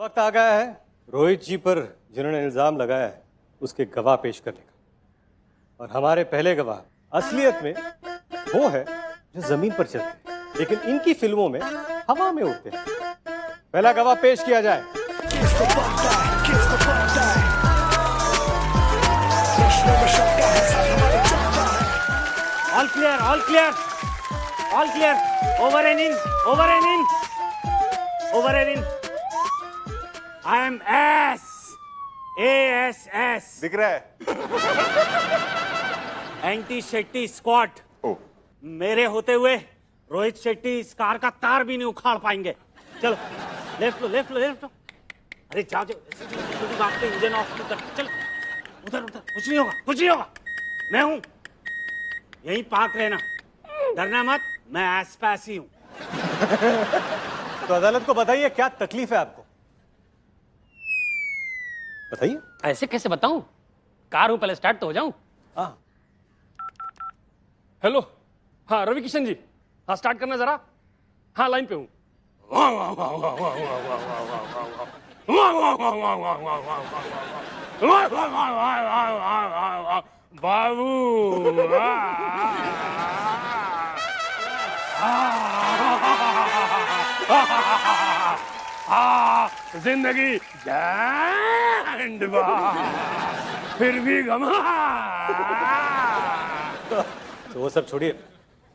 वक्त आ गया है रोहित जी पर जिन्होंने इल्जाम लगाया है उसके गवाह पेश करने का। और हमारे पहले गवाह असलियत में वो है जो जमीन पर चलते हैं लेकिन इनकी फिल्मों में हवा में उड़ते हैं। पहला गवाह पेश किया जाए। All clear, all clear, all clear. Over and in, over and in, over and in. I am ASS दिख रहा है? Anti Shetty squad. ओ, मेरे होते हुए रोहित शेट्टी इस कार का तार भी नहीं उखाड़ पाएंगे। चलो लेफ्ट लो, लेफ्ट लो, लेफ्ट लो। अरे जाओ जाओ, छोटी बात पे इंजन ऑफ कर। चलो उधर उधर, कुछ नहीं होगा, कुछ नहीं होगा। मैं हूं, यहीं पार्क रहना, डरना मत, मैं आसपास ही हूं। तो अदालत को बताइए क्या तकलीफ है आपको, बताइए। ऐसे कैसे बताऊं? कार हूं, पहले स्टार्ट तो हो जाऊं। हाँ हेलो, हाँ रवि किशन जी, हाँ स्टार्ट करना जरा। हाँ लाइन पे हूं। बाबू जिंदगी फिर भी गमा। तो वो सब छोड़िए,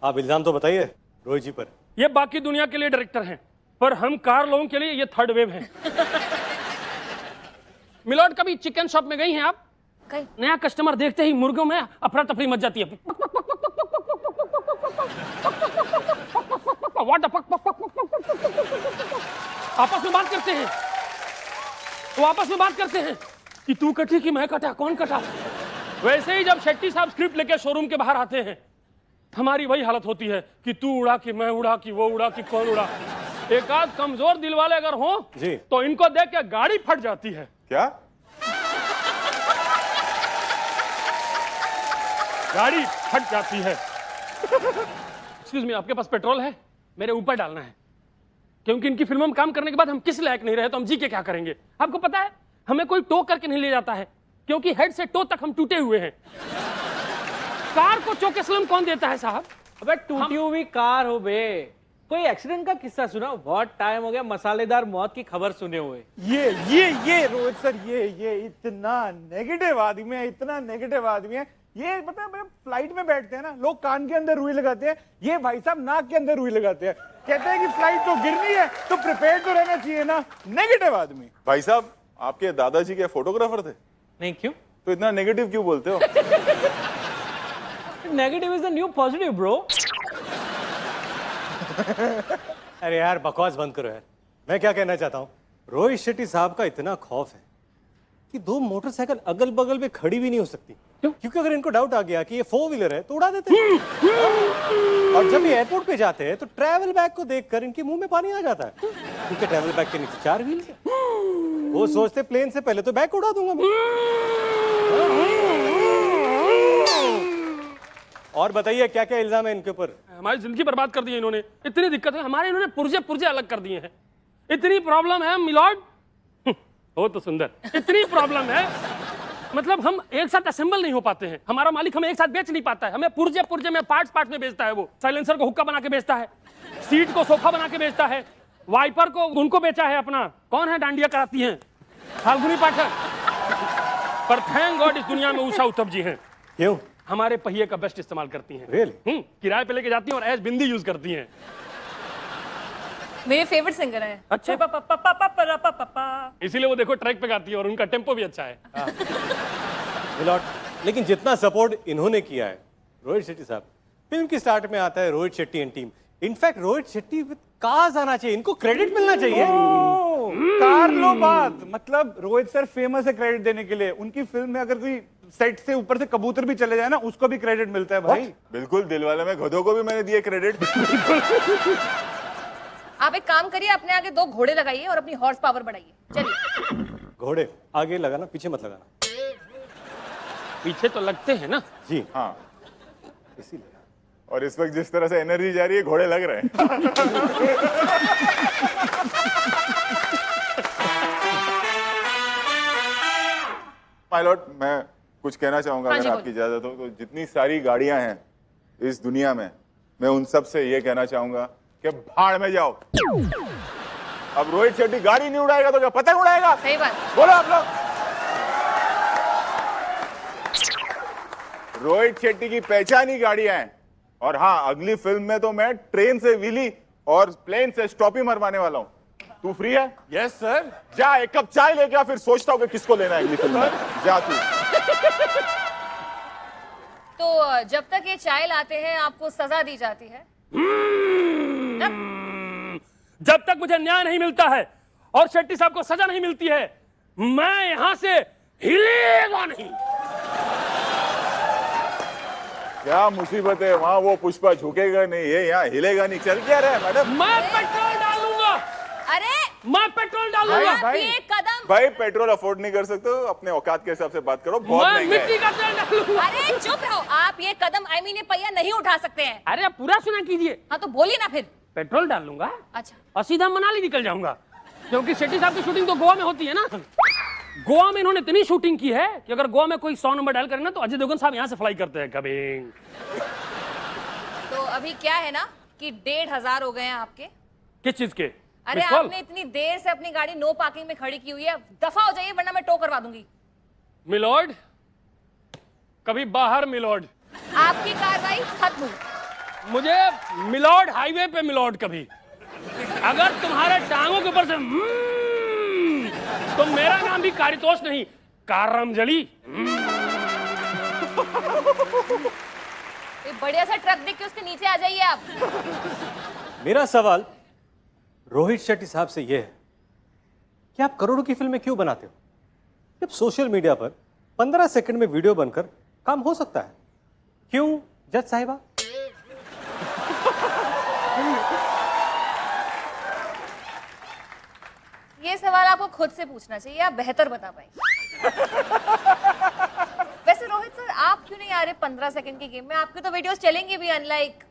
आप इल्जाम तो बताइए रोहित जी पर। ये बाकी दुनिया के लिए डायरेक्टर हैं, पर हम कार लोगों के लिए ये थर्ड वेव हैं। मिलोड, कभी चिकन शॉप में गई हैं आप? नया कस्टमर देखते ही मुर्गों में अफरा तफरी मच जाती है। What the fuck? आपस में बात करते हैं, वो आपस में बात करते हैं कि तू कटी कि मैं कटा, कौन कटा। वैसे ही जब शेट्टी साहब स्क्रिप्ट लेके शोरूम के बाहर आते हैं, हमारी वही हालत होती है कि तू उड़ा कि मैं उड़ा कि वो उड़ा कि कौन उड़ा। एक आध कमजोर दिल वाले अगर हो जी तो इनको देख के गाड़ी फट जाती है। क्या? गाड़ी फट जाती है। एक्सक्यूज मी, आपके पास पेट्रोल है? मेरे ऊपर डालना है, क्योंकि इनकी फिल्मों में काम करने के बाद हम किस लायक नहीं रहे तो हम जी के क्या करेंगे। आपको पता है हमें कोई टो करके नहीं ले जाता है, क्योंकि हेड से टो तक हम टूटे हुए हैं। कार को चौके सलाम कौन देता है साहब? अबे टूटी हुई कार हो बे, कोई एक्सीडेंट का किस्सा सुना? बहुत टाइम हो गया मसालेदार मौत की खबर सुने हुए। ये रोहित सर, ये इतना नेगेटिव आदमी है, इतना नेगेटिव आदमी है। ये मतलब फ्लाइट में बैठते हैं ना, लोग कान के अंदर रुई लगाते हैं, ये भाई साहब नाक के अंदर रुई लगाते हैं। कहते हैं कि फ्लाइट तो गिरनी है तो प्रिपेयर तो रहना चाहिए ना। नेगेटिव आदमी। भाई साहब आपके दादाजी के फोटोग्राफर थे? नहीं, क्यों? तो इतना नेगेटिव क्यों बोलते हो? Negative is the new positive bro. अरे यार बकवास बंद करो यार। मैं क्या कहना चाहता हूँ, रोहित शेट्टी साहब का इतना खौफ है कि दो मोटरसाइकिल अगल बगल में खड़ी भी नहीं हो सकती। क्यों? क्योंकि अगर इनको डाउट आ गया कि ये 4 व्हीलर है तो उड़ा देते हैं। और जब ये एयरपोर्ट पे जाते हैं तो ट्रैवल बैग को देखकर इनके मुंह में पानी आ जाता है, क्योंकि ट्रैवल बैग के नीचे 4 व्हील्स हैं। वो सोचते प्लेन से पहले तो बैग उड़ा दूंगा मैं। और बताइए क्या क्या इल्जाम है इनके ऊपर? हमारी जिंदगी बर्बाद कर दी है इन्होंने। इतनी दिक्कत है हमारे, इन्होंने पुर्जे पुर्जे अलग कर दिए हैं। इतनी प्रॉब्लम है मिलॉर्ड, हो तो सुंदर। इतनी प्रॉब्लम है, मतलब हम एक साथ असेंबल नहीं हो पाते हैं। हमारा मालिक हमें एक साथ बेच नहीं पाता है, हमें पुर्जे पुर्जे में पार्ट्स पार्ट्स में बेचता है। वो साइलेंसर को हुक्का बना के बेचता है, सीट को सोफा बना के बेचता है, वाइपर को उनको बेचा है अपना। कौन है डांडिया कराती हैं? फाल्गुनी पाठक। पर थैंक गॉड इस दुनिया में उषा उत्तम जी हैं। क्यों? हमारे पहिए का बेस्ट इस्तेमाल करती हैं। Really? किराए पे लेके जाती हैं और एज बिंदी यूज करती हैं। मेरे फेवरेट सिंगर हैं। अच्छा, इसीलिए वो देखो ट्रैक पे गाती है और उनका टेम्पो भी अच्छा है। मिलॉर्ड, लेकिन जितना सपोर्ट इन्होंने किया है रोहित शेट्टी साहब, फिल्म की स्टार्ट में आता है Rohit Shetty and team. In fact Rohit Shetty with cars आना चाहिए, इनको क्रेडिट मिलना चाहिए। कार लो बात, मतलब रोहित सर फेमस है क्रेडिट देने के लिए। उनकी फिल्म में अगर कोई सेट से ऊपर से कबूतर भी चले जाए ना, उसको भी क्रेडिट मिलता है भाई। बिल्कुल, दिलवाले में गधों को भी मैंने दिए क्रेडिट। आप एक काम करिए, अपने आगे 2 घोड़े लगाइए और अपनी हॉर्स पावर बढ़ाइए। चलिए। घोड़े आगे लगाना, पीछे मत लगाना। पीछे तो लगते हैं ना जी हाँ, इसीलिए। और इस वक्त जिस तरह से एनर्जी जा रही है, घोड़े लग रहे हैं। पायलट, मैं कुछ कहना चाहूंगा हाँ अगर जी, आपकी इजाजत हो तो। जितनी सारी गाड़ियां हैं इस दुनिया में, मैं उन सब से ये कहना चाहूंगा कि भाड़ में जाओ। अब रोहित शेट्टी गाड़ी नहीं उड़ाएगा तो क्या पतंग उड़ाएगा? सही बात। बोलो आप लोग। रोहित शेट्टी की पहचान ही गाड़ियां हैं। और हाँ, अगली फिल्म में तो मैं ट्रेन से व्हीली और प्लेन से स्टॉपी मरवाने वाला हूं। तू फ्री है? Yes sir. जा एक कप चाय लेके आ, फिर सोचता हूँ कि किसको लेना है अगली फिल्म में। जा तू। तो जब तक ये चाय लाते हैं आपको सजा दी जाती है? जब तक मुझे न्याय नहीं मिलता है और शेट्टी साहब को सजा नहीं मिलती है, मैं यहां से हिलेगा नहीं। क्या मुसीबत है वहां, वो पुष्पा झुकेगा नहीं, ये यहाँ हिलेगा नहीं। चल क्या रहा है मैडम? मैं पेट्रोल डालूंगा, अरे मैं पेट्रोल डालूंगा। आप ये कदम, भाई पेट्रोल अफोर्ड नहीं कर सकते हो, अपने औकात के हिसाब से बात करो, बहुत मैं महंगा मिट्टी है। का तेल डालूंगा। अरे चुप रहो। आप ये कदम ये पहिया नहीं उठा सकते हैं। अरे आप पूरा सुना कीजिए। हाँ तो बोलिए ना फिर। पेट्रोल डाल लूंगा अच्छा, और सीधा मनाली निकल जाऊंगा, क्योंकि शेट्टी साहब की शूटिंग तो गोवा में होती है ना। गोवा में इन्होंने इतनी शूटिंग की है कि अगर गोवा में कोई 100 नंबर डायल करे ना तो अजय देवगन साहब यहाँ से फ्लाई करते हैं कभी। तो अभी क्या है ना कि 1500 हो गए हैं आपके। किस चीज के? अरे Miss call? आपने इतनी देर से अपनी गाड़ी नो पार्किंग में खड़ी की हुई है, दफा हो जाइए वरना मैं टो करवा दूंगी। मिलॉर्ड, कभी बाहर मिलॉर्ड। आपकी कार्रवाई खत्म। मुझे मिलॉर्ड हाईवे पे मिलॉर्ड कभी। अगर तुम्हारे टांगों के ऊपर से तो मेरा नाम भी कारितोष नहीं, कारमजली। एक बढ़िया सा ट्रक देख के उसके नीचे आ जाइए आप। मेरा सवाल रोहित शेट्टी साहब से यह है कि आप करोड़ों की फिल्में क्यों बनाते हो जब सोशल मीडिया पर 15 सेकंड में वीडियो बनकर काम हो सकता है? क्यों जज साहिबा? ये सवाल आपको खुद से पूछना चाहिए, आप बेहतर बता पाएंगे। वैसे रोहित सर आप क्यों नहीं आ रहे 15 सेकंड की गेम में? आपके तो वीडियोस चलेंगे भी अनलाइक।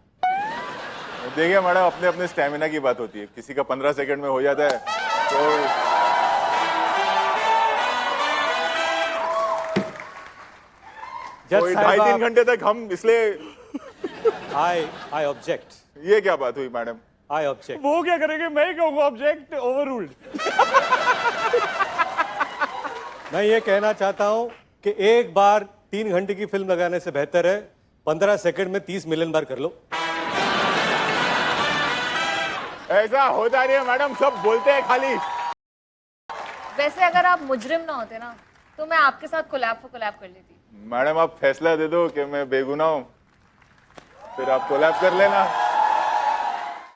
देखिए मैडम, अपने अपने स्टेमिना की बात होती है। किसी का 15 सेकंड में हो जाता है तो जज कोई 2.5-3 साहिबा, घंटे तक हम इसलिए। I object. ये क्या बात हुई मैडम? I object. वो क्या करेंगे? मैं ही कहूंगा ऑब्जेक्ट ओवररूल्ड। मैं ये कहना चाहता हूं कि एक बार 3 घंटे की फिल्म लगाने से बेहतर है 15 सेकंड में 30 मिलियन बार कर लो। ऐसा होता नहीं है मैडम, सब बोलते हैं खाली। वैसे अगर आप मुजरिम ना होते ना तो मैं आपके साथ कोलैब कर लेती। मैडम आप फैसला दे दो कि मैं बेगुनाह हूं, फिर आप कोलैब कर लेना।